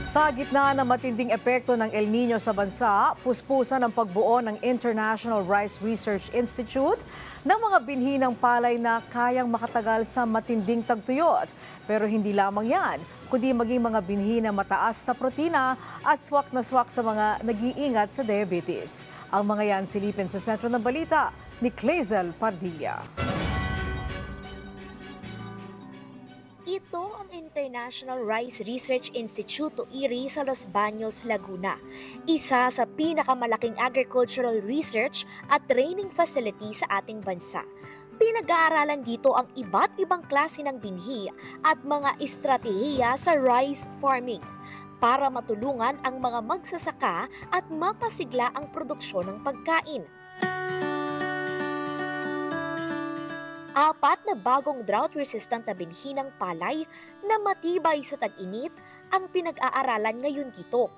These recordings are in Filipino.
Sa gitna ng matinding epekto ng El Nino sa bansa, puspusan ang pagbuo ng International Rice Research Institute ng mga binhi ng palay na kayang makatagal sa matinding tagtuyot. Pero hindi lamang yan, kundi maging mga binhi na mataas sa protina at swak na swak sa mga nag-iingat sa diabetes. Ang mga yan silipin sa sentro ng balita ni Clazel Pardilla. Ito ang International Rice Research Institute o IRI sa Los Baños, Laguna. Isa sa pinakamalaking agricultural research at training facility sa ating bansa. Pinag-aaralan dito ang iba't ibang klase ng binhi at mga estratehiya sa rice farming para matulungan ang mga magsasaka at mapasigla ang produksyon ng pagkain. Apat na bagong drought-resistant na binhi ng palay na matibay sa tag-init ang pinag-aaralan ngayon dito.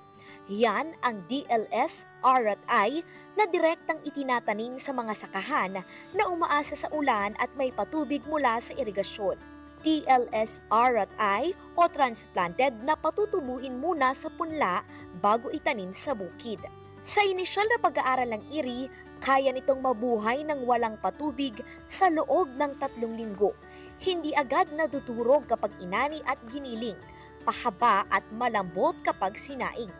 Yan ang DLS R&I na direktang itinatanim sa mga sakahan na umaasa sa ulan at may patubig mula sa irigasyon. DLS R&I o transplanted na patutubuin muna sa punla bago itanim sa bukid. Sa inisyal na pag-aaral ng IRI, kaya nitong mabuhay ng walang patubig sa loob ng 3 linggo. Hindi agad nadudurog kapag inani at giniling, pahaba at malambot kapag sinaing.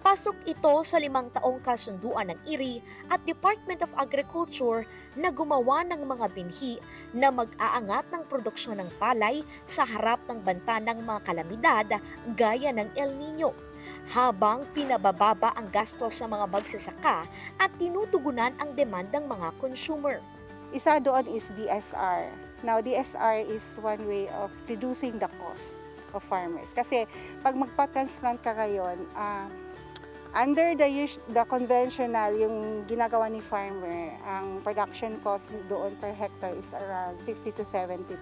Pasok ito sa 5 taong kasunduan ng IRI at Department of Agriculture na gumawa ng mga binhi na mag-aangat ng produksyon ng palay sa harap ng banta ng mga kalamidad gaya ng El Nino, habang pinabababa ang gastos sa mga magsasaka at tinutugunan ang demandang mga consumer. Isa doon is DSR. Now, DSR is one way of reducing the cost of farmers. Kasi pag magpa-transplant ka ngayon, under the conventional, yung ginagawa ni farmer, ang production cost doon per hectare is around 60 to 70,000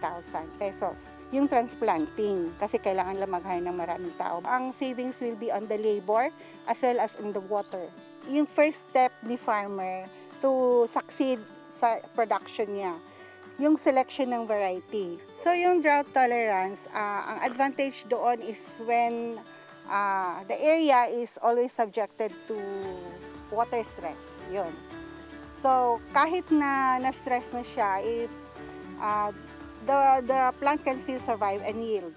pesos. Yung transplanting, kasi kailangan lang mag-hire ng maraming tao. Ang savings will be on the labor as well as in the water. Yung first step ni farmer to succeed sa production niya, yung selection ng variety. So yung drought tolerance, ang advantage doon is when the area is always subjected to water stress. Yun. So, kahit na na-stress na siya, if the plant can still survive and yield.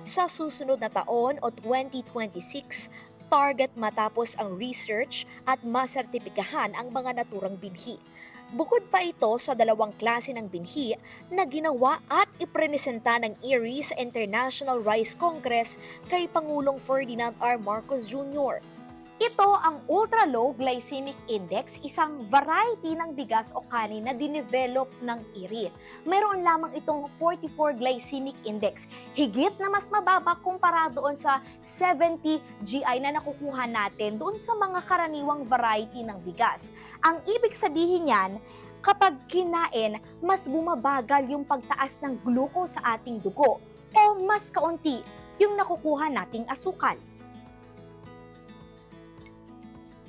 Sa susunod na taon o 2026, target matapos ang research at masertipikahan ang mga naturang binhi. Bukod pa ito sa 2 klase ng binhi na ginawa at iprenesenta ng IRI sa International Rice Congress kay Pangulong Ferdinand R. Marcos Jr. Ito ang Ultra-Low Glycemic Index, isang variety ng bigas o kanin na dinevelop ng IRI. Mayroon lamang itong 44 Glycemic Index, higit na mas mababa kumpara doon sa 70 GI na nakukuha natin doon sa mga karaniwang variety ng bigas. Ang ibig sabihin yan, kapag kinain, mas bumabagal yung pagtaas ng glucose sa ating dugo o mas kaunti yung nakukuha nating asukal.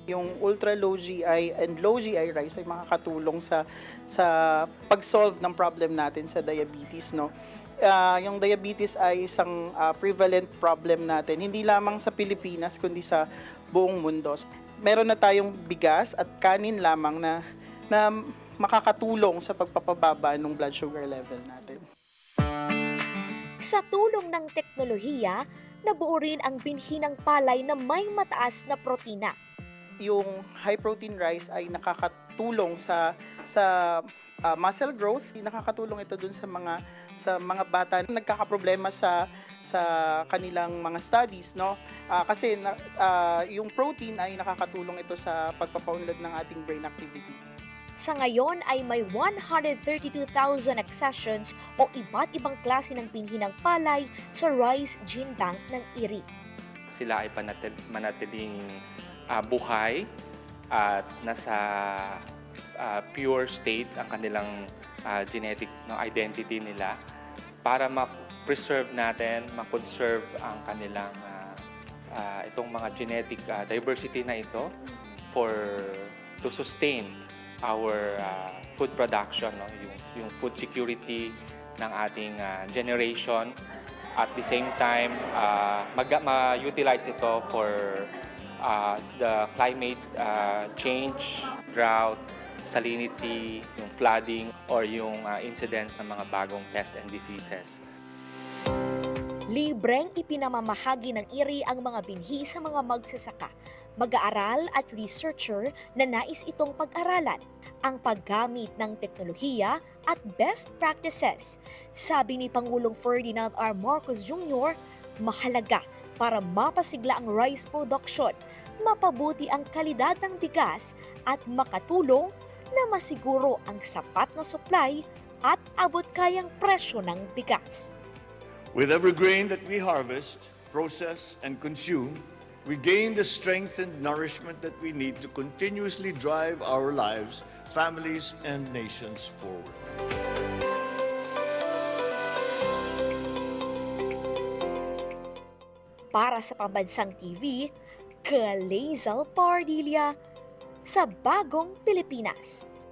Yung ultra-low GI and low GI rice ay makakatulong sa pag-solve ng problem natin sa diabetes, no? Yung diabetes ay isang prevalent problem natin, hindi lamang sa Pilipinas kundi sa buong mundo. Meron na tayong bigas at kanin lamang na makakatulong sa pagpapababa ng blood sugar level natin. Sa tulong ng teknolohiya, nabuo rin ang binhi ng palay na may mataas na protina. Yung high protein rice ay nakakatulong sa muscle growth. Nakakatulong ito dun sa mga bata na nagkakaproblema sa kanilang mga studies, no? Kasi yung protein ay nakakatulong ito sa pagpapaunlad ng ating brain activity. Sa ngayon ay may 132,000 accessions o iba't ibang klase ng binhi ng palay sa Rice Gene Bank ng IRI. Sila ay manatiling buhay at nasa pure state ang kanilang genetic identity nila para ma-preserve natin, ma-conserve ang kanilang itong mga genetic diversity na ito to sustain our food production, no? yung food security ng ating generation At the same time, ma-utilize ito for the climate change, drought, salinity, yung flooding, or yung incidence ng mga bagong pests and diseases. Libreng ipinamamahagi ng IRRI ang mga binhi sa mga magsasaka, mag-aaral at researcher na nais itong pag-aralan, ang paggamit ng teknolohiya at best practices. Sabi ni Pangulong Ferdinand R. Marcos Jr., mahalaga para mapasigla ang rice production, mapabuti ang kalidad ng bigas at makatulong na masiguro ang sapat na supply at abot kayang presyo ng bigas. With every grain that we harvest, process, and consume, we gain the strength and nourishment that we need to continuously drive our lives, families, and nations forward. Para sa Pambansang TV, Kalezal Pardilla sa Bagong Pilipinas.